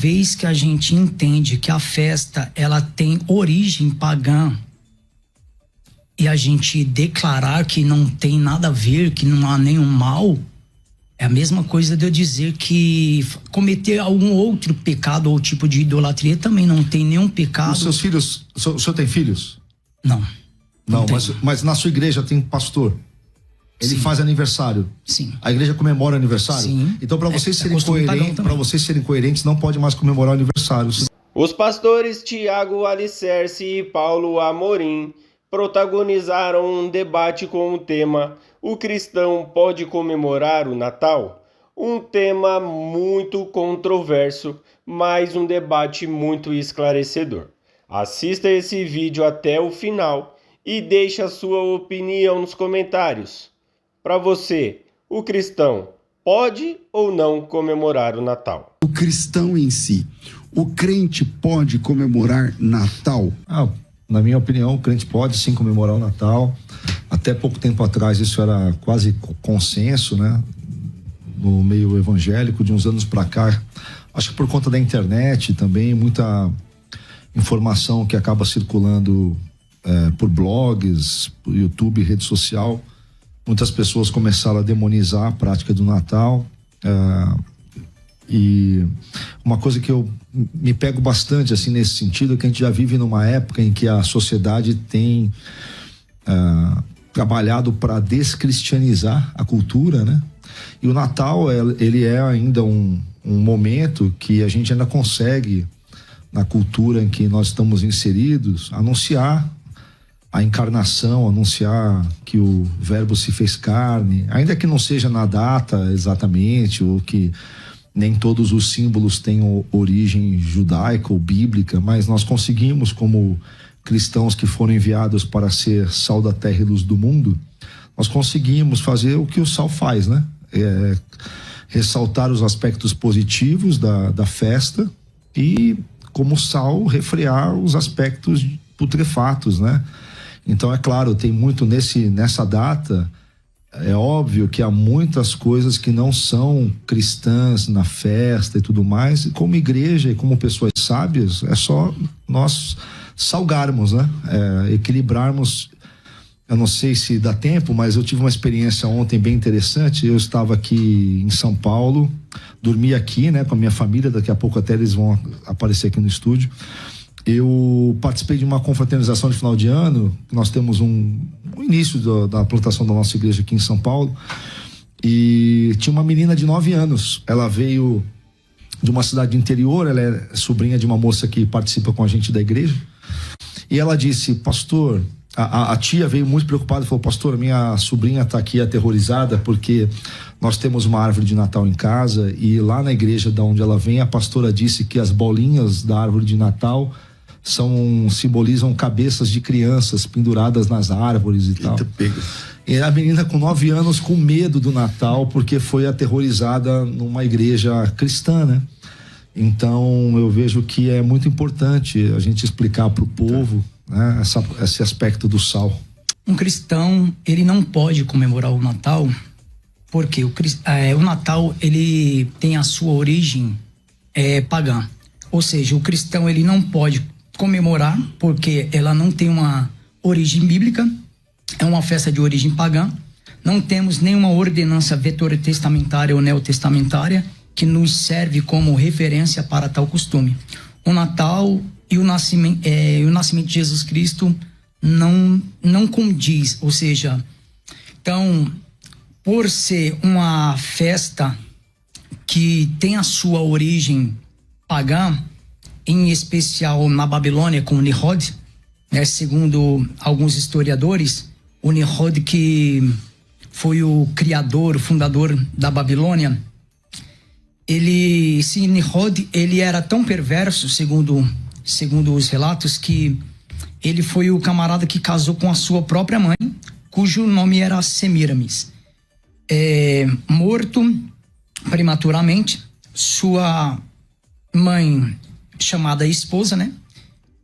vez que a gente entende que a festa ela tem origem pagã e a gente declarar que não tem nada a ver, que não há nenhum mal, é a mesma coisa de eu dizer que cometer algum outro pecado ou tipo de idolatria também não tem nenhum pecado. Os seus filhos, o senhor tem filhos? Não. Não, mas na sua igreja tem pastor. Ele faz aniversário. Sim. A igreja comemora aniversário. Sim. Então, para vocês serem coerentes, não pode mais comemorar o aniversário. Os pastores Tiago Alicerce e Paulo Amorim protagonizaram um debate com o tema "O cristão pode comemorar o Natal?", um tema muito controverso, mas um debate muito esclarecedor. Assista esse vídeo até o final e deixe a sua opinião nos comentários. Para você, o cristão pode ou não comemorar o Natal? O cristão em si, o crente pode comemorar Natal? Na minha opinião, o crente pode sim comemorar o Natal. Até pouco tempo atrás isso era quase consenso, né? No meio evangélico, de uns anos para cá. Acho que por conta da internet também, muita informação que acaba circulando por blogs, por YouTube, rede social. Muitas pessoas começaram a demonizar a prática do Natal. E uma coisa que eu me pego bastante assim nesse sentido é que a gente já vive numa época em que a sociedade tem trabalhado para descristianizar a cultura, né? E o Natal, ele é ainda um momento que a gente ainda consegue, na cultura em que nós estamos inseridos, anunciar a encarnação, anunciar que o Verbo se fez carne, ainda que não seja na data exatamente, ou que nem todos os símbolos tenham origem judaica ou bíblica, mas nós conseguimos, como cristãos que foram enviados para ser sal da terra e luz do mundo, nós conseguimos fazer o que o sal faz, né? Ressaltar os aspectos positivos da festa e, como sal, refrear os aspectos putrefatos, né? Então, é claro, tem muito nessa data. É óbvio que há muitas coisas que não são cristãs na festa e tudo mais, e como igreja e como pessoas sábias, é só nós salgarmos, né? Equilibrarmos. Eu não sei se dá tempo, mas eu tive uma experiência ontem bem interessante. Eu estava aqui em São Paulo, dormi aqui, né, com a minha família, daqui a pouco até eles vão aparecer aqui no estúdio. Eu participei de uma confraternização de final de ano. Nós temos o início da plantação da nossa igreja aqui em São Paulo, e tinha uma menina de 9 anos. Ela veio de uma cidade interior, ela é sobrinha de uma moça que participa com a gente da igreja, e ela disse: pastor, a tia veio muito preocupada e falou: pastor, minha sobrinha está aqui aterrorizada porque nós temos uma árvore de Natal em casa, e lá na igreja da onde ela vem, a pastora disse que as bolinhas da árvore de Natal simbolizam cabeças de crianças penduradas nas árvores e tal. E a menina com 9 anos com medo do Natal porque foi aterrorizada numa igreja cristã, né? Então eu vejo que é muito importante a gente explicar para o povo, né, esse aspecto do sal. Um cristão, ele não pode comemorar o Natal porque o Natal, ele tem a sua origem pagã. Ou seja, o cristão, ele não pode comemorar porque ela não tem uma origem bíblica, é uma festa de origem pagã. Não temos nenhuma ordenança veterotestamentária ou neotestamentária que nos serve como referência para tal costume. O Natal e o nascimento de Jesus Cristo não condiz, ou seja, então, por ser uma festa que tem a sua origem pagã, em especial na Babilônia com o Nimrod, né, segundo alguns historiadores, o Nimrod, que foi o criador, o fundador da Babilônia, esse Nimrod, ele era tão perverso, segundo os relatos, que ele foi o camarada que casou com a sua própria mãe, cujo nome era Semiramis. Morto prematuramente, sua mãe, chamada esposa, né,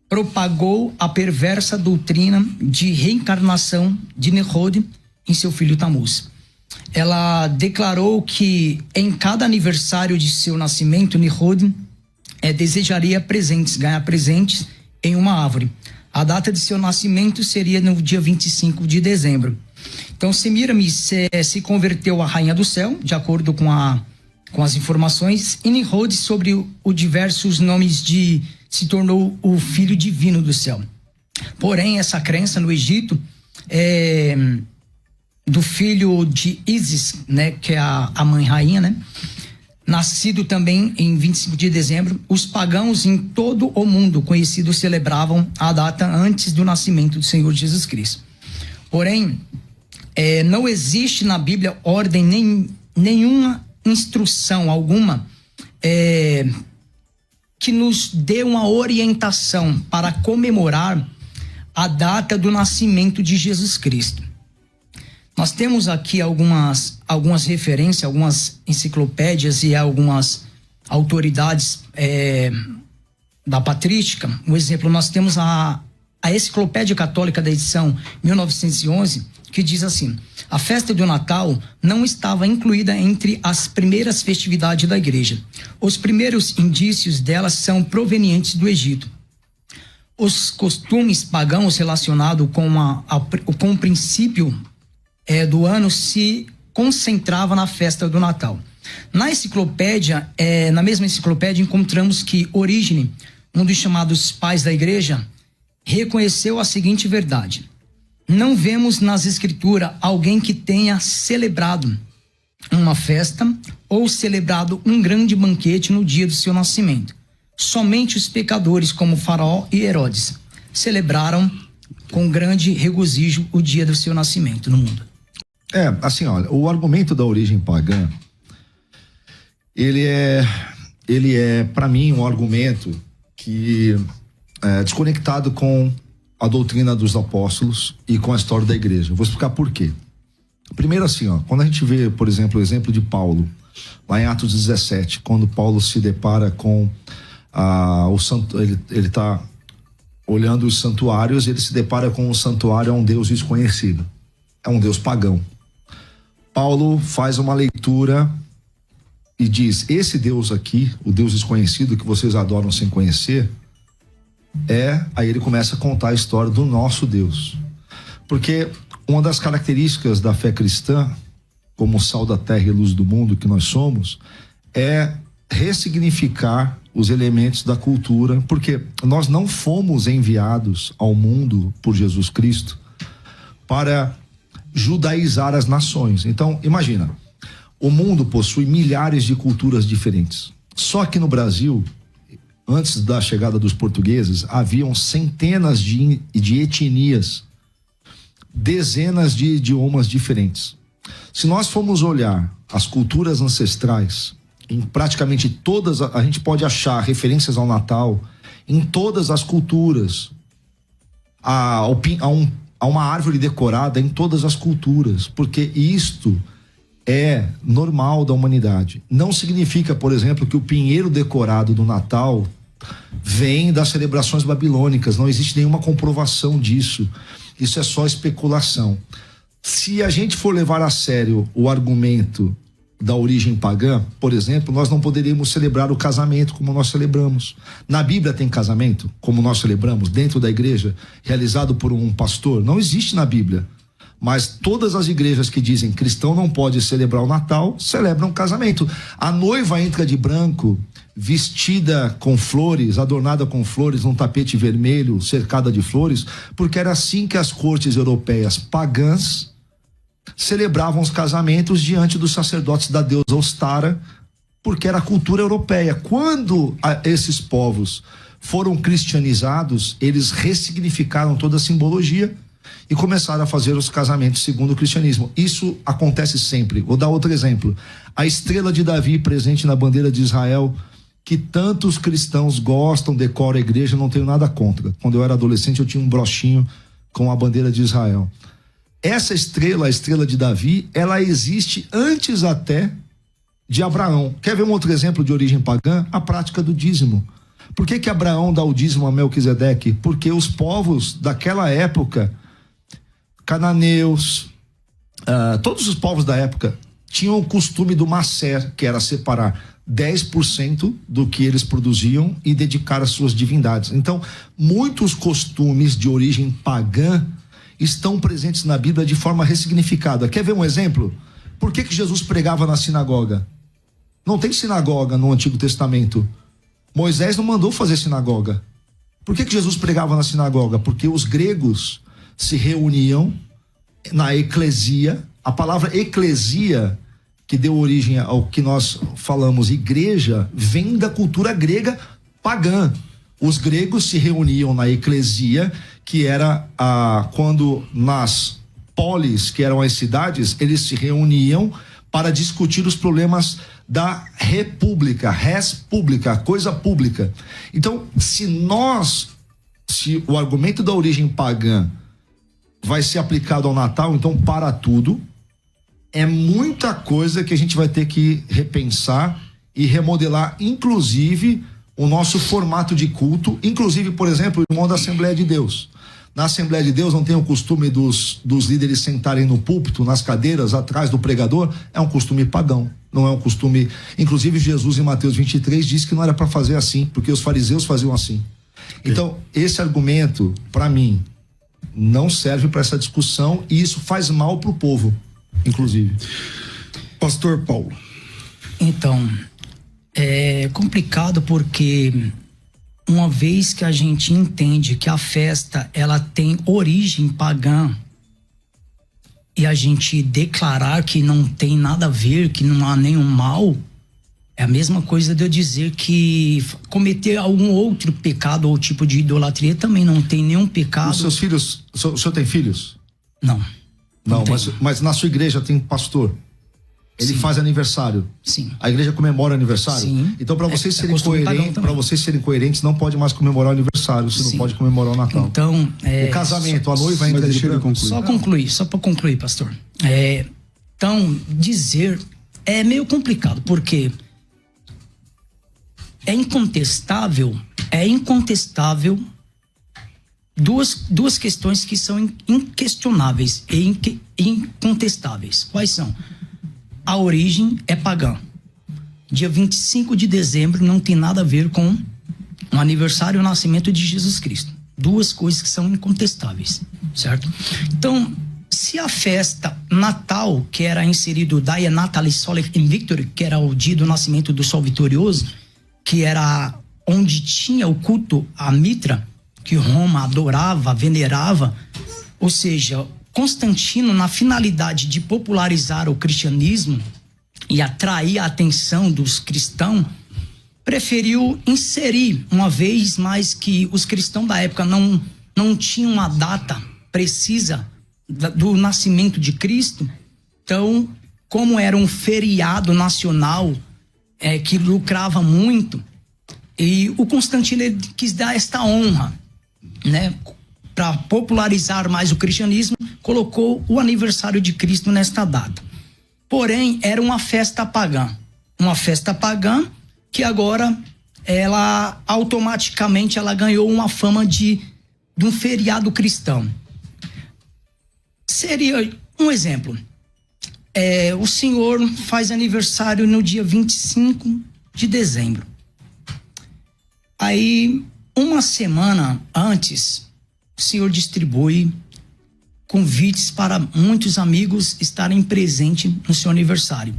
propagou a perversa doutrina de reencarnação de Nimrod em seu filho Tamuz. Ela declarou que em cada aniversário de seu nascimento, Nimrod desejaria ganhar presentes em uma árvore. A data de seu nascimento seria no dia 25 de dezembro. Então, Semiramis se converteu à rainha do céu, de acordo com as informações, e Nimrod, sobre os diversos nomes se tornou o filho divino do céu. Porém, essa crença no Egito do filho de Ísis, né, que é a mãe rainha, né, nascido também em 25 de dezembro, os pagãos em todo o mundo conhecido celebravam a data antes do nascimento do Senhor Jesus Cristo. Porém, não existe na Bíblia ordem nenhuma instrução alguma que nos dê uma orientação para comemorar a data do nascimento de Jesus Cristo. Nós temos aqui algumas referências, algumas enciclopédias e algumas autoridades da patrística. Um exemplo, nós temos a Enciclopédia Católica da edição 1911, que diz assim: a festa do Natal não estava incluída entre as primeiras festividades da igreja. Os primeiros indícios delas são provenientes do Egito. Os costumes pagãos relacionados com o princípio do ano se concentrava na festa do Natal. Na mesma enciclopédia, encontramos que Orígenes, um dos chamados pais da igreja, reconheceu a seguinte verdade: não vemos nas escrituras alguém que tenha celebrado uma festa ou celebrado um grande banquete no dia do seu nascimento. Somente os pecadores, como Faraó e Herodes, celebraram com grande regozijo o dia do seu nascimento no mundo. Assim, olha, o argumento da origem pagã, ele é para mim um argumento que é desconectado com a doutrina dos apóstolos e com a história da igreja. Eu vou explicar por quê. Primeiro, assim, quando a gente vê, por exemplo, o exemplo de Paulo, lá em Atos 17, quando Paulo se depara com o santo, ele está olhando os santuários, ele se depara com um santuário a um Deus desconhecido, é um Deus pagão. Paulo faz uma leitura e diz: esse Deus aqui, o Deus desconhecido que vocês adoram sem conhecer, aí ele começa a contar a história do nosso Deus. Porque uma das características da fé cristã, como sal da terra e luz do mundo que nós somos, é ressignificar os elementos da cultura, porque nós não fomos enviados ao mundo por Jesus Cristo para judaizar as nações. Então, imagina, o mundo possui milhares de culturas diferentes. Só que no Brasil, antes da chegada dos portugueses, haviam centenas de etnias, dezenas de idiomas diferentes. Se nós formos olhar as culturas ancestrais, em praticamente todas, a gente pode achar referências ao Natal em todas as culturas. Há uma árvore decorada em todas as culturas, porque isto é normal da humanidade. Não significa, por exemplo, que o pinheiro decorado do Natal vem das celebrações babilônicas. Não existe nenhuma comprovação disso. Isso é só especulação. Se a gente for levar a sério o argumento da origem pagã, por exemplo, nós não poderíamos celebrar o casamento como nós celebramos. Na Bíblia tem casamento, como nós celebramos, dentro da igreja, realizado por um pastor? Não existe na Bíblia. Mas todas as igrejas que dizem cristão não pode celebrar o Natal, celebram casamento. A noiva entra de branco, vestida com flores, adornada com flores, num tapete vermelho, cercada de flores, porque era assim que as cortes europeias pagãs celebravam os casamentos diante dos sacerdotes da deusa Ostara, porque era a cultura europeia. Quando esses povos foram cristianizados, eles ressignificaram toda a simbologia e começaram a fazer os casamentos segundo o cristianismo. Isso acontece sempre. Vou dar outro exemplo. A estrela de Davi presente na bandeira de Israel, que tantos cristãos gostam, decoram a igreja, não tenho nada contra. Quando eu era adolescente, eu tinha um brochinho com a bandeira de Israel. Essa estrela, a estrela de Davi, ela existe antes até de Abraão. Quer ver um outro exemplo de origem pagã? A prática do dízimo. Por que Abraão dá o dízimo a Melquisedeque? Porque os povos daquela época, cananeus, todos os povos da época, tinham o costume do macer, que era separar 10% do que eles produziam e dedicar às suas divindades. Então, muitos costumes de origem pagã estão presentes na Bíblia de forma ressignificada. Quer ver um exemplo? Por que Jesus pregava na sinagoga? Não tem sinagoga no Antigo Testamento. Moisés não mandou fazer sinagoga. Por que Jesus pregava na sinagoga? Porque os gregos se reuniam na eclesia. A palavra eclesia, que deu origem ao que nós falamos igreja, vem da cultura grega pagã. Os gregos se reuniam na eclesia, que era quando nas polis, que eram as cidades, eles se reuniam para discutir os problemas da república, res pública, coisa pública. Então, se o argumento da origem pagã vai ser aplicado ao Natal, então para tudo, é muita coisa que a gente vai ter que repensar e remodelar, inclusive o nosso formato de culto, inclusive, por exemplo, o irmão da Assembleia de Deus. Na Assembleia de Deus não tem o costume dos líderes sentarem no púlpito, nas cadeiras, atrás do pregador. É um costume pagão, não é um costume... Inclusive Jesus em Mateus 23 disse que não era para fazer assim, porque os fariseus faziam assim. Então, esse argumento, para mim, não serve para essa discussão e isso faz mal para o povo, inclusive. Pastor Paulo. Então, é complicado porque uma vez que a gente entende que a festa ela tem origem pagã e a gente declarar que não tem nada a ver, que não há nenhum mal, é a mesma coisa de eu dizer que cometer algum outro pecado ou tipo de idolatria também não tem nenhum pecado. Os seus filhos, o senhor tem filhos? Não. Não, mas na sua igreja tem pastor? Ele Sim. faz aniversário. Sim. A igreja comemora aniversário. Sim. Então, para vocês serem costume coerentes, não pode mais comemorar o aniversário. Você Sim. não pode comemorar o Natal. Então, o casamento, a noiva ainda deixa ele concluir. Só para concluir, pastor. Então, dizer é meio complicado, porque é incontestável duas questões que são inquestionáveis e incontestáveis. Quais são? A origem é pagã. Dia 25 de dezembro não tem nada a ver com o aniversário e o nascimento de Jesus Cristo. Duas coisas que são incontestáveis, certo? Então, se a festa Natal, que era inserido Dia Natalis Sole Invictor, que era o dia do nascimento do Sol Vitorioso, que era onde tinha o culto à Mitra, que Roma adorava, venerava, ou seja, Constantino, na finalidade de popularizar o cristianismo e atrair a atenção dos cristãos, preferiu inserir, uma vez mais que os cristãos da época não tinham uma data precisa do nascimento de Cristo. Então, como era um feriado nacional que lucrava muito, e o Constantino ele quis dar esta honra, né? Para popularizar mais o cristianismo, colocou o aniversário de Cristo nesta data. Porém, era uma festa pagã. Uma festa pagã que agora, ela automaticamente ela ganhou uma fama de um feriado cristão. Seria um exemplo. O senhor faz aniversário no dia 25 de dezembro. Aí, uma semana antes, o senhor distribui convites para muitos amigos estarem presentes no seu aniversário.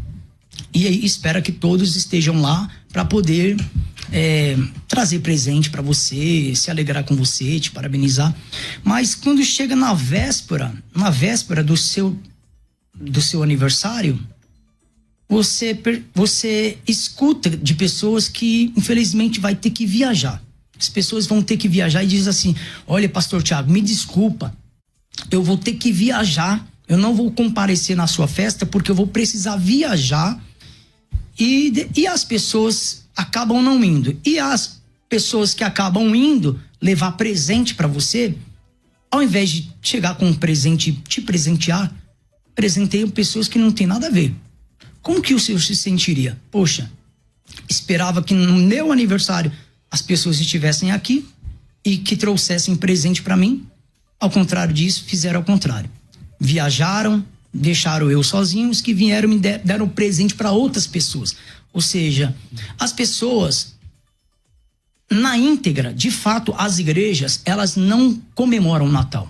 E aí espera que todos estejam lá para poder trazer presente para você, se alegrar com você, te parabenizar. Mas quando chega na véspera do seu aniversário, você escuta de pessoas que infelizmente vai ter que viajar. As pessoas vão ter que viajar e dizem assim: olha, pastor Tiago, me desculpa, eu vou ter que viajar, eu não vou comparecer na sua festa porque eu vou precisar viajar. E as pessoas acabam não indo. E as pessoas que acabam indo levar presente para você, ao invés de chegar com um presente, te presentear, presenteiam pessoas que não tem nada a ver. Como que o senhor se sentiria? Poxa, esperava que no meu aniversário as pessoas estivessem aqui e que trouxessem presente para mim. Ao contrário disso, fizeram ao contrário. Viajaram, deixaram eu sozinho, os que vieram me deram presente para outras pessoas. Ou seja, as pessoas, na íntegra, de fato, as igrejas, elas não comemoram o Natal.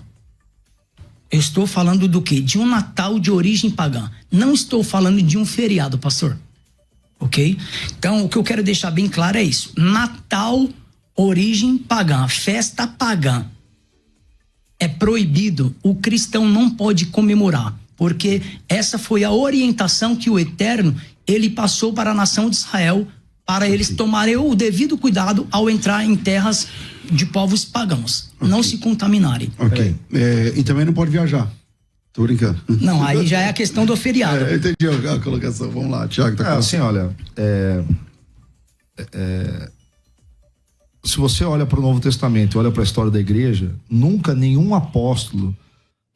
Eu estou falando do quê? De um Natal de origem pagã. Não estou falando de um feriado, pastor. Ok? Então, o que eu quero deixar bem claro é isso. Natal, origem pagã, festa pagã. É proibido, o cristão não pode comemorar, porque essa foi a orientação que o Eterno, ele passou para a nação de Israel, para eles tomarem o devido cuidado ao entrar em terras de povos pagãos, não se contaminarem. Ok. E também não pode viajar. Tô brincando. Não, aí já é a questão do feriado. Entendi a colocação. Vamos lá, Tiago. Tá assim, olha, se você olha para o Novo Testamento e olha para a história da igreja, nunca nenhum apóstolo,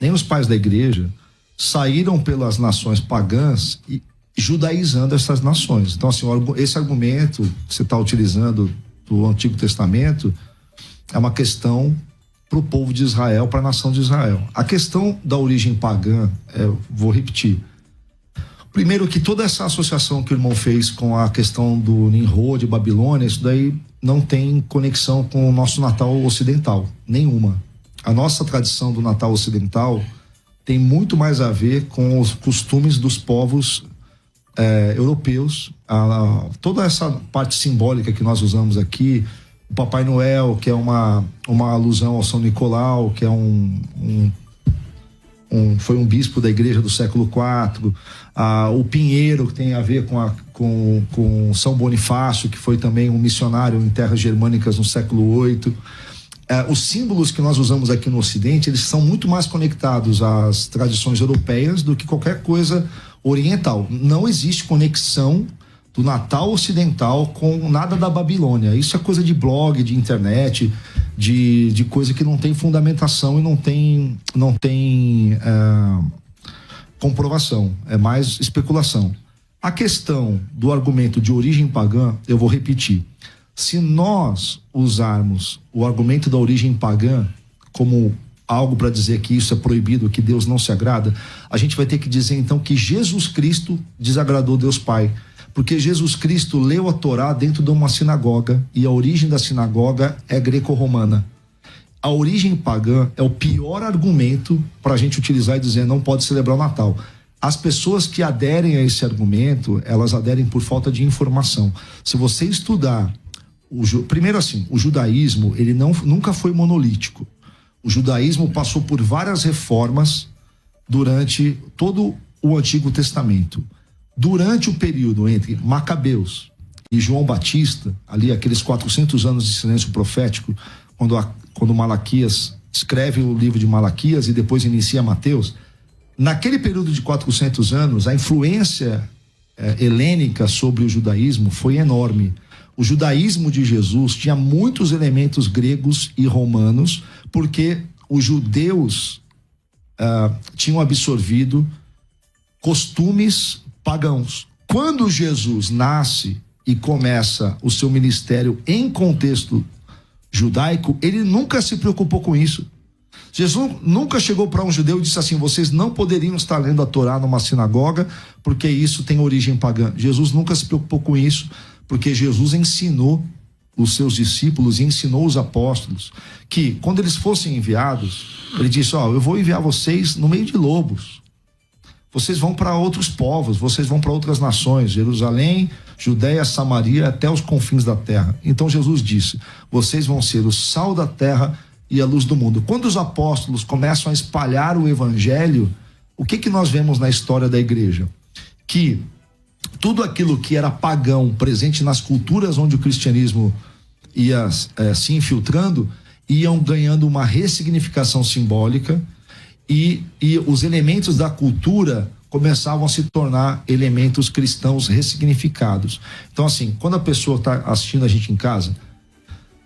nem os pais da igreja, saíram pelas nações pagãs e judaizando essas nações. Então, assim, esse argumento que você está utilizando do Antigo Testamento é uma questão para o povo de Israel, para a nação de Israel. A questão da origem pagã, vou repetir. Primeiro, que toda essa associação que o irmão fez com a questão do Nimrod, Babilônia, isso daí não tem conexão com o nosso Natal ocidental, nenhuma. A nossa tradição do Natal ocidental tem muito mais a ver com os costumes dos povos europeus. Toda essa parte simbólica que nós usamos aqui, o Papai Noel, que é uma alusão ao São Nicolau, que é foi um bispo da igreja do século IV, o pinheiro, que tem a ver com São Bonifácio, que foi também um missionário em terras germânicas no século VIII. Os símbolos que nós usamos aqui no Ocidente, eles são muito mais conectados às tradições europeias do que qualquer coisa oriental. Não existe conexão do Natal ocidental com nada da Babilônia. Isso é coisa de blog, de internet, de coisa que não tem fundamentação e não tem comprovação. É mais especulação. A questão do argumento de origem pagã, eu vou repetir. Se nós usarmos o argumento da origem pagã como algo para dizer que isso é proibido, que Deus não se agrada, a gente vai ter que dizer então que Jesus Cristo desagradou Deus Pai. Porque Jesus Cristo leu a Torá dentro de uma sinagoga e a origem da sinagoga é greco-romana. A origem pagã é o pior argumento para a gente utilizar e dizer não pode celebrar o Natal. As pessoas que aderem a esse argumento, elas aderem por falta de informação. Se você estudar, primeiro assim, o judaísmo, ele nunca foi monolítico. O judaísmo passou por várias reformas durante todo o Antigo Testamento. Durante o período entre Macabeus e João Batista, ali aqueles 400 anos de silêncio profético, quando Malaquias escreve o livro de Malaquias e depois inicia Mateus, naquele período de 400 anos, a influência helênica sobre o judaísmo foi enorme. O judaísmo de Jesus tinha muitos elementos gregos e romanos, porque os judeus tinham absorvido costumes pagãos. Quando Jesus nasce e começa o seu ministério em contexto judaico, ele nunca se preocupou com isso. Jesus nunca chegou para um judeu e disse assim: vocês não poderiam estar lendo a Torá numa sinagoga porque isso tem origem pagã. Jesus nunca se preocupou com isso, porque Jesus ensinou os seus discípulos e ensinou os apóstolos que quando eles fossem enviados, ele disse: eu vou enviar vocês no meio de lobos. Vocês vão para outros povos, vocês vão para outras nações, Jerusalém, Judéia, Samaria, até os confins da terra. Então Jesus disse: vocês vão ser o sal da terra e a luz do mundo. Quando os apóstolos começam a espalhar o evangelho, o que nós vemos na história da igreja? Que tudo aquilo que era pagão, presente nas culturas onde o cristianismo ia se infiltrando, iam ganhando uma ressignificação simbólica, e os elementos da cultura começavam a se tornar elementos cristãos ressignificados. Então, assim, quando a pessoa está assistindo a gente em casa,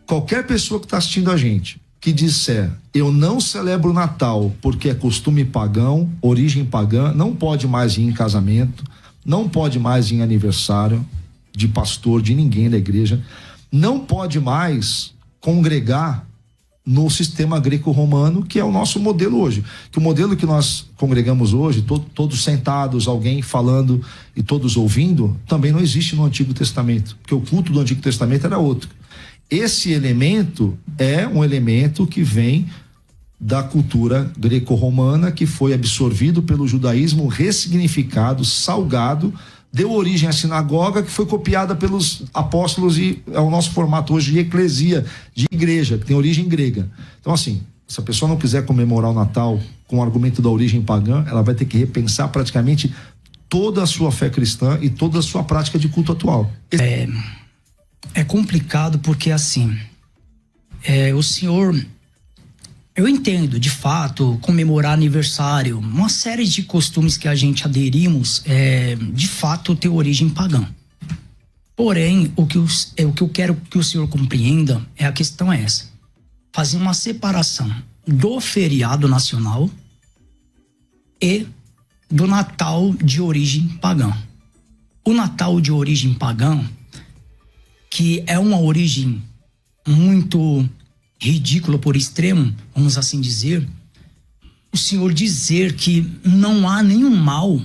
qualquer pessoa que está assistindo a gente, que disser: eu não celebro o Natal porque é costume pagão, origem pagã, não pode mais ir em casamento, não pode mais ir em aniversário de pastor, de ninguém da igreja, não pode mais congregar no sistema greco-romano, que é o nosso modelo hoje. Que o modelo que nós congregamos hoje, todos sentados, alguém falando e todos ouvindo, também não existe no Antigo Testamento, porque o culto do Antigo Testamento era outro. Esse elemento é um elemento que vem da cultura greco-romana, que foi absorvido pelo judaísmo, ressignificado, salgado, deu origem à sinagoga, que foi copiada pelos apóstolos, e é o nosso formato hoje de eclesia, de igreja, que tem origem grega. Então, assim, se a pessoa não quiser comemorar o Natal com o argumento da origem pagã, ela vai ter que repensar praticamente toda a sua fé cristã e toda a sua prática de culto atual. É complicado porque, assim, o senhor... Eu entendo, de fato, comemorar aniversário, uma série de costumes que a gente aderimos, de fato, tem origem pagã. Porém, o que eu quero que o senhor compreenda a questão é essa. Fazer uma separação do feriado nacional e do Natal de origem pagã. O Natal de origem pagã, que é uma origem muito ridícula por extremo, vamos assim dizer, o senhor dizer que não há nenhum mal,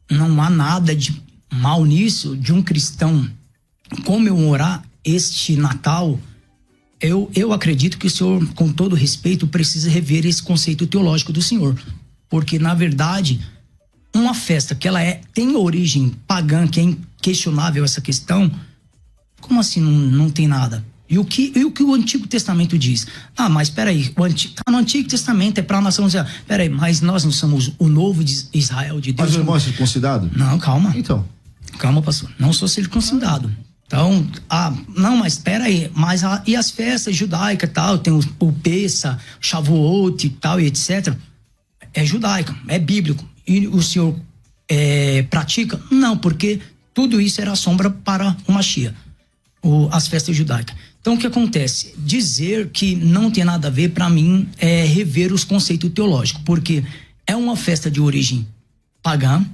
não há nada de mal nisso, de um cristão comemorar este Natal, eu acredito que o senhor, com todo respeito, precisa rever esse conceito teológico do senhor, porque na verdade uma festa que ela tem origem pagã, que é inquestionável essa questão, como assim não tem nada? E o que o Antigo Testamento diz? Ah, mas peraí, no Antigo Testamento é para a nação Israel. Peraí, mas nós não somos o novo de Israel de Deus? Mas o irmão é circuncidado? Não, calma. Então. Calma, pastor. Não sou circuncidado. Então, não, mas peraí, e as festas judaicas e tal, tem o Pessa, Shavuot e tal, e etc. É judaica, é bíblico. E o senhor pratica? Não, porque tudo isso era sombra para o Mashiach, as festas judaicas. Então, o que acontece? Dizer que não tem nada a ver, para mim, é rever os conceitos teológicos, porque é uma festa de origem pagã.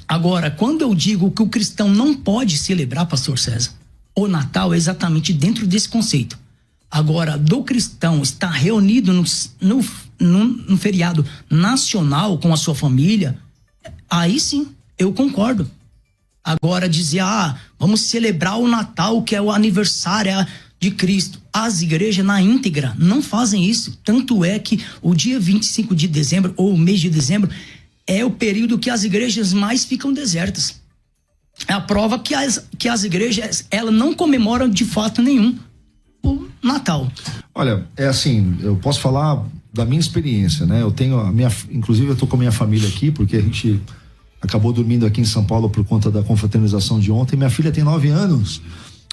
Agora, quando eu digo que o cristão não pode celebrar, pastor César, o Natal é exatamente dentro desse conceito. Agora, do cristão estar reunido num feriado nacional com a sua família, aí sim, eu concordo. Agora, dizer, vamos celebrar o Natal, que é o aniversário de Cristo. As igrejas na íntegra não fazem isso. Tanto é que o dia 25 de dezembro, ou o mês de dezembro, é o período que as igrejas mais ficam desertas. É a prova que as igrejas, elas não comemoram de fato nenhum o Natal. Olha, é assim, eu posso falar da minha experiência, né? Inclusive eu tô com a minha família aqui, porque a gente acabou dormindo aqui em São Paulo por conta da confraternização de ontem. Minha filha tem 9 anos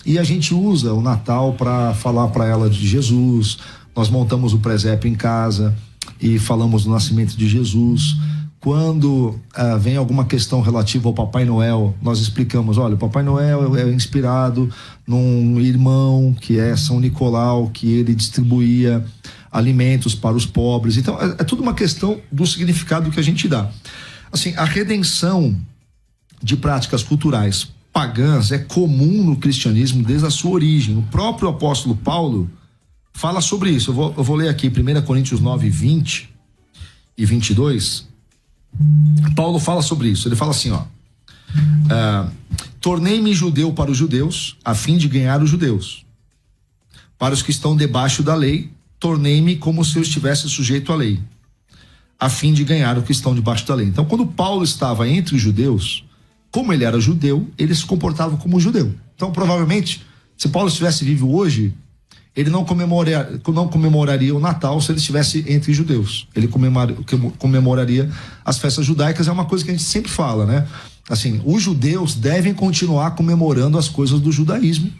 e a gente usa o Natal para falar para ela de Jesus. Nós montamos o presépio em casa e falamos do nascimento de Jesus. Quando vem alguma questão relativa ao Papai Noel, nós explicamos, olha, o Papai Noel é inspirado num irmão que é São Nicolau, que ele distribuía alimentos para os pobres. Então é tudo uma questão do significado que a gente dá. Assim, a redenção de práticas culturais pagãs é comum no cristianismo desde a sua origem. O próprio apóstolo Paulo fala sobre isso. Eu vou ler aqui 1 Coríntios 9, 20 e 22. Paulo fala sobre isso. Ele fala assim, tornei-me judeu para os judeus, a fim de ganhar os judeus. Para os que estão debaixo da lei, tornei-me como se eu estivesse sujeito à lei, a fim de ganhar os que estão debaixo da lei. Então, quando Paulo estava entre os judeus, como ele era judeu, ele se comportava como judeu. Então, provavelmente, se Paulo estivesse vivo hoje, ele não comemoraria o Natal se ele estivesse entre judeus. Ele comemoraria as festas judaicas. É uma coisa que a gente sempre fala, né? Assim, os judeus devem continuar comemorando as coisas do judaísmo.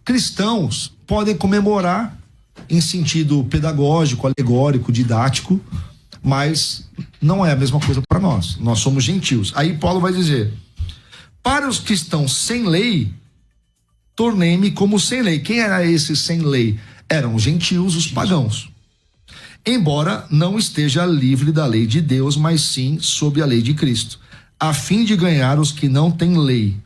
Cristãos podem comemorar em sentido pedagógico, alegórico, didático, mas não é a mesma coisa para nós. Nós somos gentios. Aí Paulo vai dizer: para os que estão sem lei, tornei-me como sem lei. Quem era esse sem lei? Eram os gentios, os pagãos. Embora não esteja livre da lei de Deus, mas sim sob a lei de Cristo, a fim de ganhar os que não têm lei.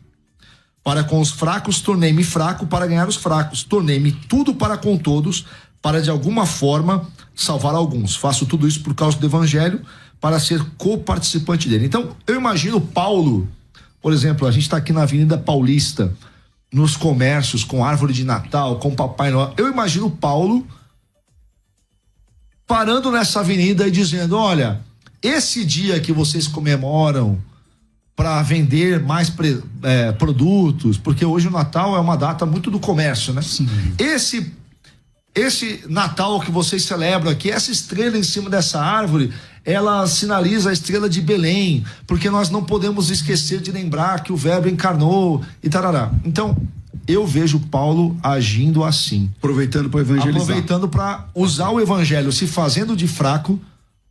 Para com os fracos tornei-me fraco para ganhar os fracos. Tornei-me tudo para com todos, para de alguma forma salvar alguns. Faço tudo isso por causa do evangelho, para ser co-participante dele. Então, eu imagino Paulo, por exemplo, a gente está aqui na Avenida Paulista, nos comércios, com árvore de Natal, com Papai Noel. Eu imagino Paulo parando nessa avenida e dizendo: olha, esse dia que vocês comemoram para vender mais produtos, porque hoje o Natal é uma data muito do comércio, né? Sim. Esse Natal que vocês celebram aqui, essa estrela em cima dessa árvore, ela sinaliza a estrela de Belém, porque nós não podemos esquecer de lembrar que o Verbo encarnou e tarará. Então, eu vejo Paulo agindo assim. Aproveitando para evangelizar. Aproveitando para usar o evangelho, se fazendo de fraco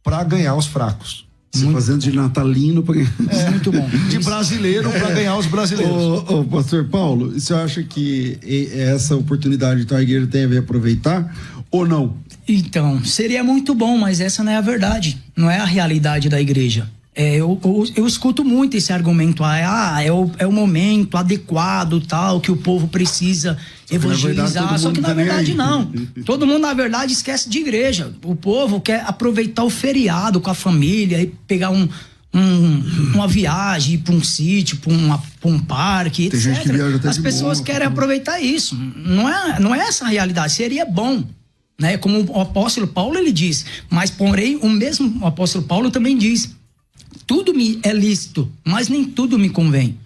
para ganhar os fracos. Se fazendo de natalino para ganhar. Muito bom. De brasileiro para ganhar os brasileiros. Ô, pastor Paulo, você acha que essa oportunidade então a igreja deve aproveitar ou não? Então, seria muito bom, mas essa não é a verdade. Não é a realidade da igreja. Eu escuto muito esse argumento. É o momento adequado, tal, que o povo precisa evangelizar. Só que na verdade não. Todo mundo, na verdade, esquece de igreja. O povo quer aproveitar o feriado com a família e pegar uma viagem, ir para um sítio, para um parque, tem etc. gente que viaja até As de pessoas boa, querem aproveitar isso. Não é essa a realidade. Seria bom, né? Como o apóstolo Paulo ele diz. Mas porém, o mesmo apóstolo Paulo também diz: tudo me é lícito, mas nem tudo me convém.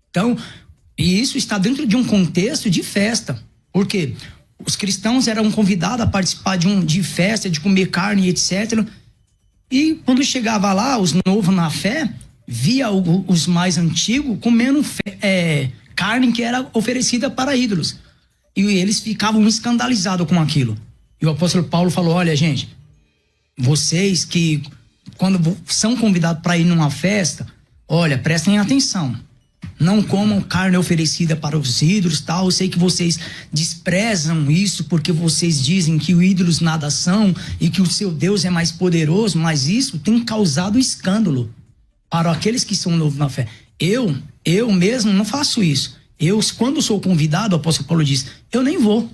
Então, e isso está dentro de um contexto de festa. Porque os cristãos eram convidados a participar de festa, de comer carne, etc. E quando chegava lá, os novos na fé, via os mais antigos comendo carne que era oferecida para ídolos. E eles ficavam escandalizados com aquilo. E o apóstolo Paulo falou: olha, gente, vocês que quando são convidados para ir numa festa, olha, prestem atenção. Não comam carne oferecida para os ídolos, tal. Eu sei que vocês desprezam isso porque vocês dizem que os ídolos nada são e que o seu Deus é mais poderoso, mas isso tem causado escândalo para aqueles que são novos na fé. Eu mesmo não faço isso. Quando sou convidado, o apóstolo Paulo diz, eu nem vou,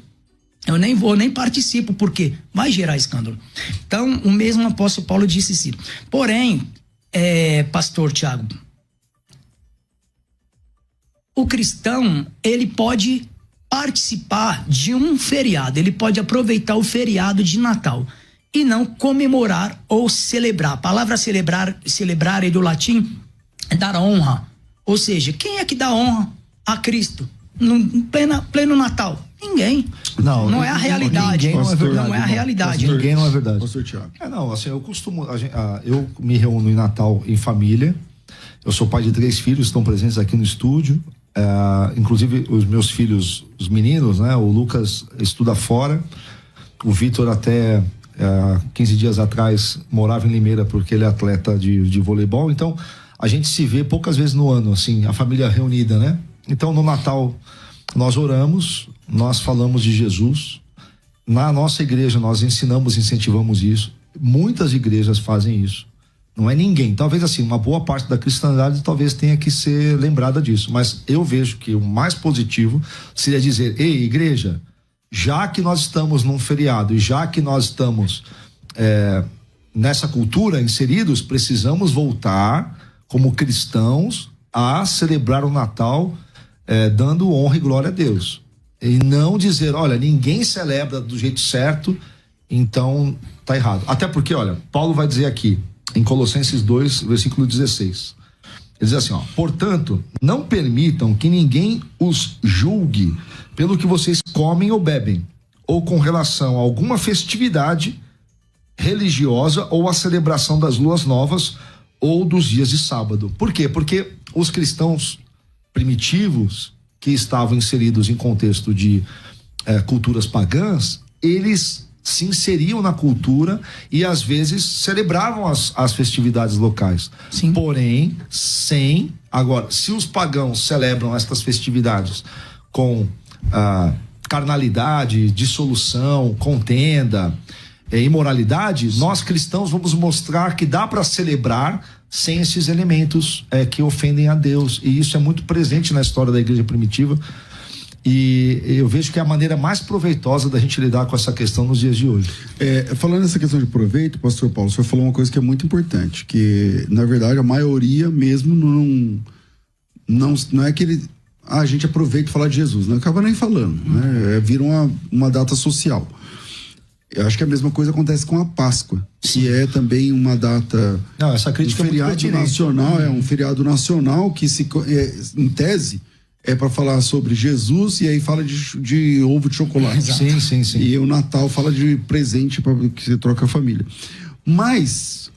nem participo, porque vai gerar escândalo. Então, o mesmo apóstolo Paulo disse assim. Porém, pastor Tiago, o cristão, ele pode participar de um feriado, ele pode aproveitar o feriado de Natal e não comemorar ou celebrar. A palavra celebrar é do latim, é dar honra. Ou seja, quem é que dá honra a Cristo no pleno Natal? Ninguém. Não é a realidade. Ninguém não é verdade. Não é a realidade. Ninguém não é verdade. Pastor Tiago. Eu me reúno em Natal em família. Eu sou pai de 3 filhos, estão presentes aqui no estúdio. Inclusive os meus filhos, os meninos, né? O Lucas estuda fora. O Vitor até 15 dias atrás morava em Limeira porque ele é atleta de voleibol. Então a gente se vê poucas vezes no ano, assim, a família reunida, né? Então no Natal nós oramos, nós falamos de Jesus. Na nossa igreja nós ensinamos, incentivamos isso. Muitas igrejas fazem isso. Não é ninguém, talvez assim, uma boa parte da cristandade talvez tenha que ser lembrada disso, mas eu vejo que o mais positivo seria dizer, ei, igreja, já que nós estamos num feriado e já que nós estamos nessa cultura inseridos, precisamos voltar como cristãos a celebrar o Natal dando honra e glória a Deus, e não dizer, olha, ninguém celebra do jeito certo, então tá errado. Até porque, olha, Paulo vai dizer aqui em Colossenses 2, versículo 16. Ele diz assim, portanto, não permitam que ninguém os julgue pelo que vocês comem ou bebem, ou com relação a alguma festividade religiosa ou a celebração das luas novas ou dos dias de sábado. Por quê? Porque os cristãos primitivos que estavam inseridos em contexto de culturas pagãs, eles se inseriam na cultura e às vezes celebravam as festividades locais. Sim. Porém, agora, se os pagãos celebram estas festividades com carnalidade, dissolução, contenda, imoralidade, nós cristãos vamos mostrar que dá para celebrar sem esses elementos que ofendem a Deus, e isso é muito presente na história da igreja primitiva. E eu vejo que é a maneira mais proveitosa da gente lidar com essa questão nos dias de hoje. Falando nessa questão de proveito, pastor Paulo, o senhor falou uma coisa que é muito importante, que na verdade a maioria mesmo não é que a gente aproveita falar de Jesus, não acaba nem falando, né? Vira uma data social. Eu acho que a mesma coisa acontece com a Páscoa, que é também uma data. Não, essa crítica um feriado nacional, um feriado nacional que em tese é para falar sobre Jesus, e aí fala de ovo de chocolate. Sim. E o Natal fala de presente para que você troca a família. Mas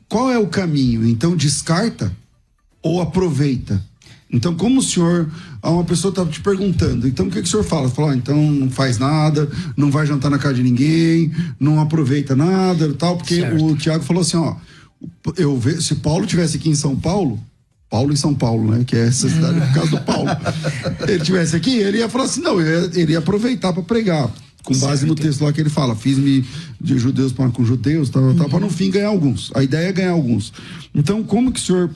qual é o caminho? Então descarta ou aproveita? Então, como o senhor, uma pessoa está te perguntando, então o que o senhor fala? Fala, então não faz nada, não vai jantar na casa de ninguém, não aproveita nada, tal, porque certo. O Tiago falou assim, se Paulo tivesse aqui em São Paulo em São Paulo, né, que é essa cidade por causa do Paulo, ele tivesse aqui, ele ia falar assim, não, ele ia aproveitar para pregar, com base certo. No texto lá que ele fala, fiz-me de judeus com judeus, para no fim ganhar alguns, a ideia é ganhar alguns. Então, como que o senhor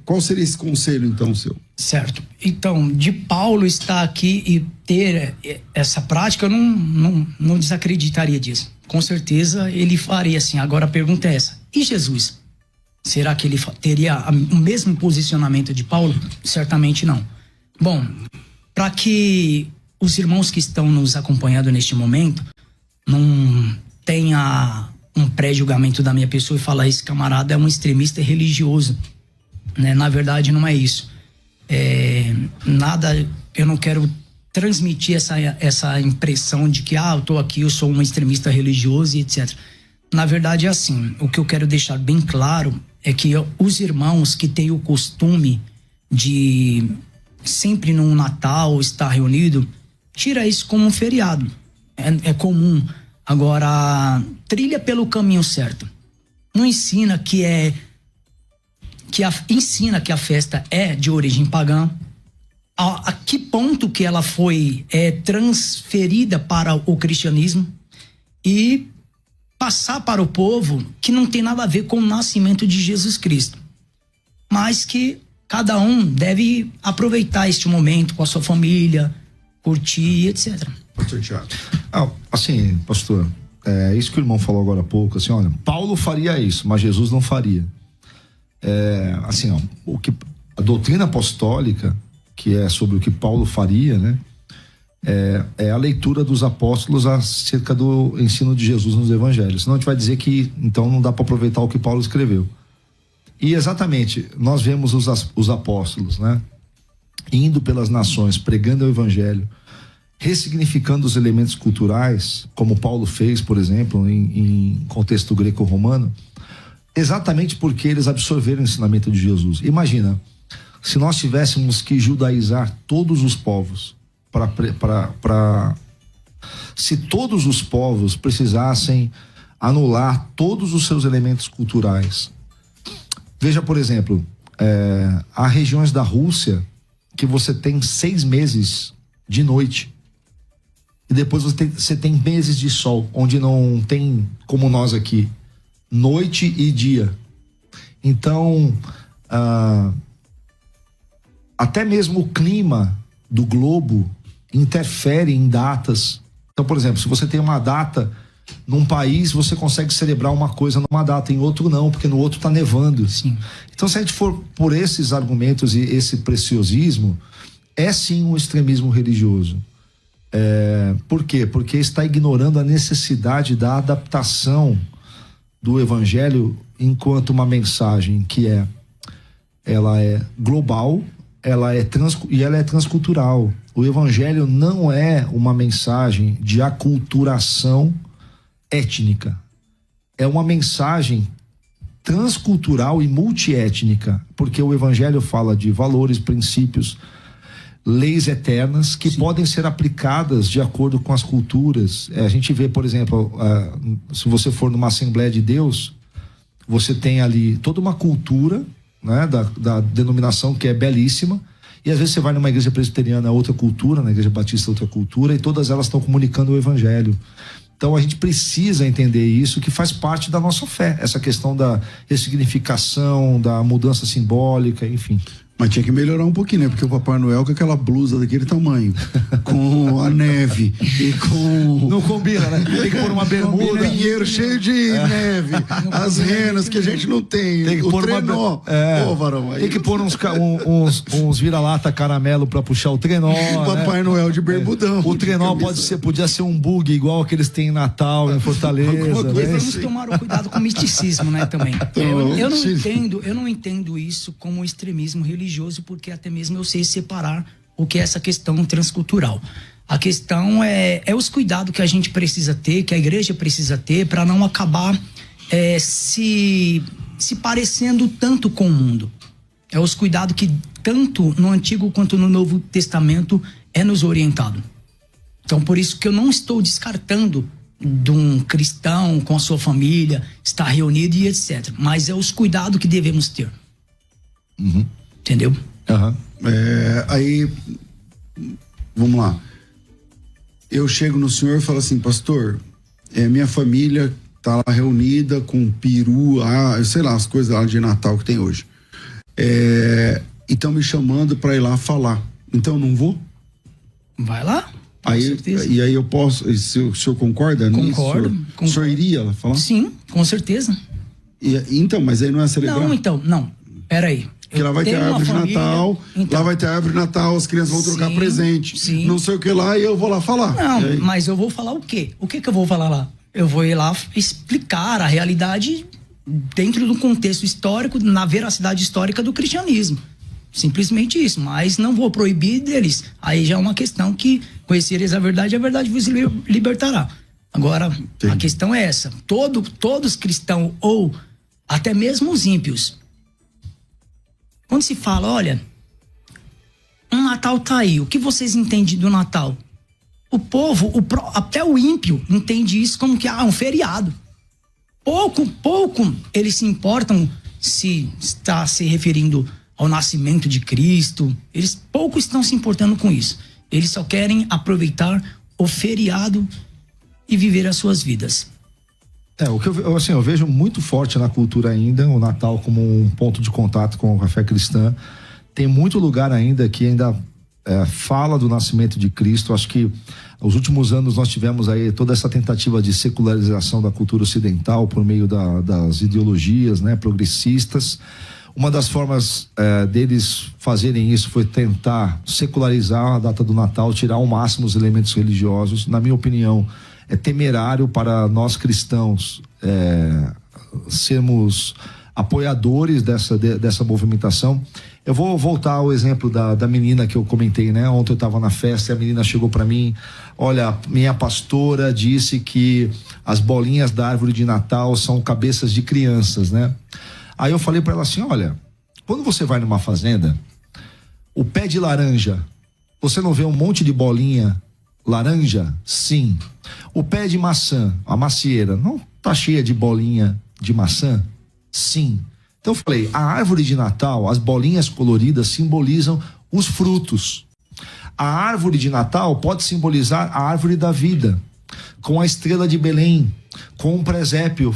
qual seria esse conselho, então, seu? Certo. Então, de Paulo estar aqui e ter essa prática, eu não desacreditaria disso. Com certeza, ele faria assim. Agora, a pergunta é essa. E Jesus? Será que ele teria o mesmo posicionamento de Paulo? Certamente não. Bom, para que os irmãos que estão nos acompanhando neste momento não tenha um pré-julgamento da minha pessoa e falar esse camarada é um extremista religioso, né? Na verdade não é isso. Eu não quero transmitir essa impressão de que eu tô aqui, eu sou um extremista religioso e etc. Na verdade é assim, o que eu quero deixar bem claro é que os irmãos que têm o costume de sempre no Natal estar reunido, tira isso como um feriado, comum. Agora, trilha pelo caminho certo. Não ensina ensina que a festa é de origem pagã. A que ponto que ela foi transferida para o cristianismo e passar para o povo que não tem nada a ver com o nascimento de Jesus Cristo. Mas que cada um deve aproveitar este momento com a sua família, curtir, etc. Pastor Tiago. Assim, pastor, isso que o irmão falou agora há pouco, assim, olha, Paulo faria isso, mas Jesus não faria. A doutrina apostólica, que é sobre o que Paulo faria, né? É a leitura dos apóstolos acerca do ensino de Jesus nos evangelhos. Senão a gente vai dizer que, então, não dá para aproveitar o que Paulo escreveu. E exatamente, nós vemos os apóstolos, né? Indo pelas nações, pregando o evangelho, ressignificando os elementos culturais, como Paulo fez, por exemplo, em contexto greco-romano, exatamente porque eles absorveram o ensinamento de Jesus. Imagina, se nós tivéssemos que judaizar todos os povos, se todos os povos precisassem anular todos os seus elementos culturais. Veja, por exemplo, há regiões da Rússia que você tem 6 meses de noite. E depois você tem meses de sol, onde não tem, como nós aqui, noite e dia. Então, até mesmo o clima do globo interfere em datas. Então, por exemplo, se você tem uma data num país, você consegue celebrar uma coisa numa data, em outro não, porque no outro está nevando. Sim. Então, se a gente for por esses argumentos e esse preciosismo, é sim um extremismo religioso. Por quê? Porque está ignorando a necessidade da adaptação do evangelho enquanto uma mensagem que ela é global, ela é transcultural. O evangelho não é uma mensagem de aculturação étnica. É uma mensagem transcultural e multiétnica, porque o evangelho fala de valores, princípios, leis eternas que Sim. podem ser aplicadas de acordo com as culturas. A gente vê, por exemplo, se você for numa Assembleia de Deus, você tem ali toda uma cultura, né, da denominação que é belíssima, e às vezes você vai numa igreja presbiteriana, outra cultura, na igreja batista, outra cultura, e todas elas estão comunicando o evangelho. Então a gente precisa entender isso, que faz parte da nossa fé, essa questão da ressignificação, da mudança simbólica, enfim. Mas tinha que melhorar um pouquinho, né? Porque o Papai Noel com aquela blusa daquele tamanho, com a neve e com... Não combina, né? Tem que pôr uma bermuda. O pinheiro cheio de neve, as renas que a gente não tem, Tem que o pôr trenó. Pô, Varão, aí tem que pôr uns vira-lata caramelo pra puxar o trenó. Papai Noel de bermudão. O trenó podia ser um bug igual que eles têm em Natal, em Fortaleza. Alguma coisa né? Vamos tomar o cuidado com o misticismo, né, também. Eu não entendo isso como extremismo religioso, porque até mesmo eu sei separar o que é essa questão transcultural. A questão é os cuidados que a gente precisa ter, que a igreja precisa ter, para não acabar se parecendo tanto com o mundo. É os cuidados que tanto no Antigo quanto no Novo Testamento é nos orientado. Então, por isso que eu não estou descartando de um cristão com a sua família estar reunido e etc. Mas é os cuidados que devemos ter. Uhum. Entendeu? Uhum. Aí, vamos lá. Eu chego no senhor e falo assim, pastor, minha família tá lá reunida com peru, sei lá, as coisas lá de Natal que tem hoje. E estão me chamando para ir lá falar. Então eu não vou? Vai lá. Com certeza. E aí eu posso, o senhor concorda Concordo, nisso? concordo. O senhor iria lá falar? Sim, com certeza. Então, mas aí não é celebrar? Não. Peraí. Porque lá vai ter árvore de Natal, lá vai ter árvore de Natal, as crianças vão trocar presente, não sei o que lá, e eu vou lá falar. Não, mas eu vou falar o quê? O que eu vou falar lá? Eu vou ir lá explicar a realidade dentro do contexto histórico, na veracidade histórica do cristianismo. Simplesmente isso, mas não vou proibir deles. Aí já é uma questão que conhecereis a verdade vos libertará. Agora, a questão é essa. Todos cristãos, ou até mesmo os ímpios, quando se fala, olha, um Natal tá aí, o que vocês entendem do Natal? O povo, até o ímpio entende isso como que um feriado. Pouco eles se importam se está se referindo ao nascimento de Cristo. Eles pouco estão se importando com isso. Eles só querem aproveitar o feriado e viver as suas vidas. O que eu vejo muito forte na cultura ainda, o Natal como um ponto de contato com a fé cristã. Tem muito lugar ainda que ainda fala do nascimento de Cristo. Acho que nos últimos anos nós tivemos aí toda essa tentativa de secularização da cultura ocidental por meio das ideologias, né, progressistas. Uma das formas deles fazerem isso foi tentar secularizar a data do Natal, tirar ao máximo os elementos religiosos. Na minha opinião, é temerário para nós cristãos sermos apoiadores dessa movimentação. Eu vou voltar ao exemplo da menina que eu comentei, né? Ontem eu estava na festa e a menina chegou para mim, olha, minha pastora disse que as bolinhas da árvore de Natal são cabeças de crianças, né? Aí eu falei para ela assim, olha, quando você vai numa fazenda, o pé de laranja, você não vê um monte de bolinha laranja? Sim. O pé de maçã, a macieira, não tá cheia de bolinha de maçã? Sim. Então eu falei, a árvore de Natal, as bolinhas coloridas simbolizam os frutos. A árvore de Natal pode simbolizar a árvore da vida, com a estrela de Belém, com um presépio,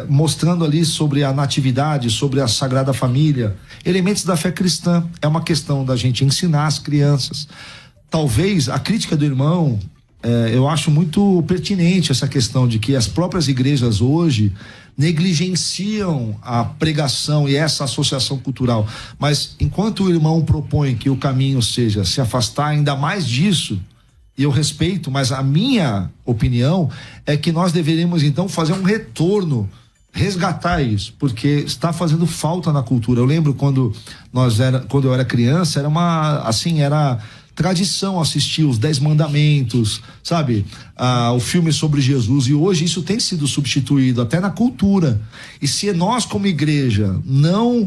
mostrando ali sobre a natividade, sobre a Sagrada Família, elementos da fé cristã. É uma questão da gente ensinar as crianças. Talvez a crítica do irmão, eu acho muito pertinente essa questão de que as próprias igrejas hoje negligenciam a pregação e essa associação cultural. Mas enquanto o irmão propõe que o caminho seja se afastar ainda mais disso, e eu respeito, mas a minha opinião é que nós deveríamos então fazer um retorno, resgatar isso, porque está fazendo falta na cultura. Eu lembro quando eu era criança, era tradição assistir os 10 Mandamentos, sabe? O filme sobre Jesus, e hoje isso tem sido substituído até na cultura. E se nós como igreja não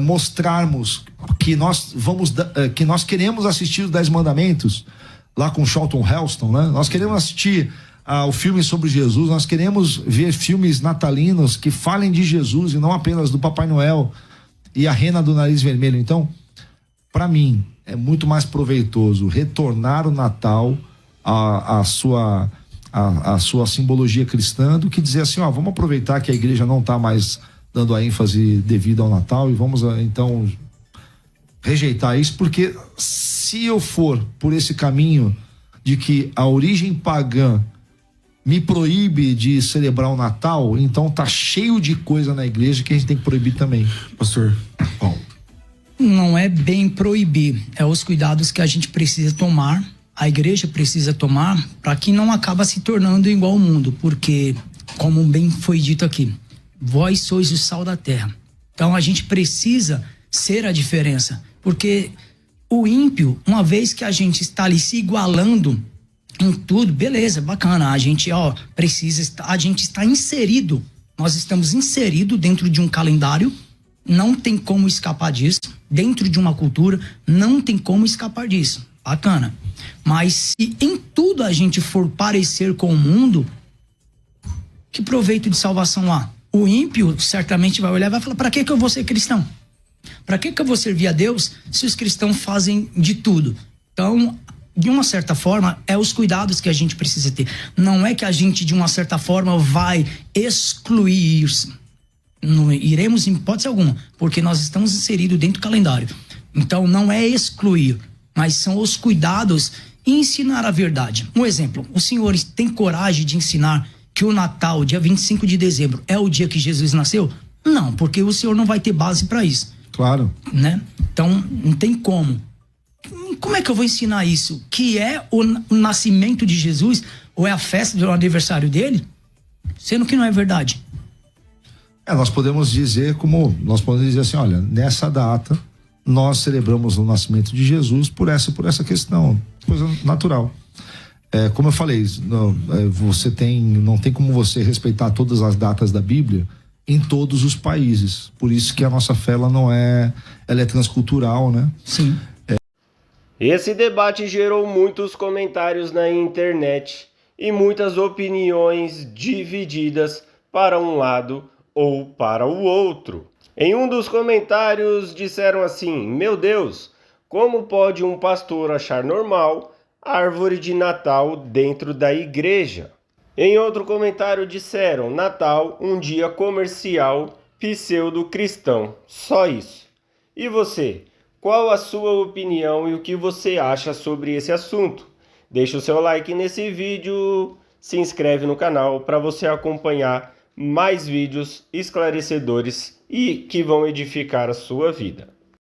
mostrarmos que nós queremos assistir os 10 Mandamentos, lá com Charlton Heston, né? Nós queremos assistir o filme sobre Jesus, nós queremos ver filmes natalinos que falem de Jesus e não apenas do Papai Noel e a rena do nariz vermelho. Então, para mim, é muito mais proveitoso retornar o Natal à sua simbologia cristã do que dizer assim, vamos aproveitar que a igreja não está mais dando a ênfase devida ao Natal e vamos então rejeitar isso, porque se eu for por esse caminho de que a origem pagã me proíbe de celebrar o Natal, então tá cheio de coisa na igreja que a gente tem que proibir também. Pastor Paulo. Não é bem proibir, é os cuidados que a gente precisa tomar, a igreja precisa tomar, para que não acaba se tornando igual ao mundo, porque, como bem foi dito aqui, vós sois o sal da terra. Então a gente precisa ser a diferença, porque o ímpio, uma vez que a gente está ali se igualando em tudo, beleza, bacana, a gente a gente está inserido, nós estamos inseridos dentro de um calendário, não tem como escapar disso, dentro de uma cultura, não tem como escapar disso, bacana. Mas se em tudo a gente for parecer com o mundo, que proveito de salvação há? O ímpio certamente vai olhar e vai falar, para que eu vou ser cristão? Para que eu vou servir a Deus se os cristãos fazem de tudo? Então, de uma certa forma, é os cuidados que a gente precisa ter. Não é que a gente, de uma certa forma, vai excluir isso. Não iremos em hipótese alguma, porque nós estamos inseridos dentro do calendário. Então, não é excluir, mas são os cuidados e ensinar a verdade. Um exemplo, os senhores têm coragem de ensinar que o Natal, dia 25 de dezembro, é o dia que Jesus nasceu? Não, porque o senhor não vai ter base para isso. Claro. Né? Então, não tem como. Como é que eu vou ensinar isso? Que é o nascimento de Jesus ou é a festa do aniversário dele? Sendo que não é verdade. Nós podemos dizer assim, olha, nessa data nós celebramos o nascimento de Jesus por essa questão, coisa natural. Como eu falei, não tem como você respeitar todas as datas da Bíblia em todos os países. Por isso que a nossa fé ela é transcultural, né? Sim. Esse debate gerou muitos comentários na internet e muitas opiniões divididas para um lado ou para o outro. Em um dos comentários disseram assim: meu Deus, como pode um pastor achar normal árvore de Natal dentro da igreja? Em outro comentário disseram: Natal, um dia comercial pseudo-cristão, só isso. E você? Qual a sua opinião e o que você acha sobre esse assunto? Deixa o seu like nesse vídeo, se inscreve no canal para você acompanhar mais vídeos esclarecedores e que vão edificar a sua vida.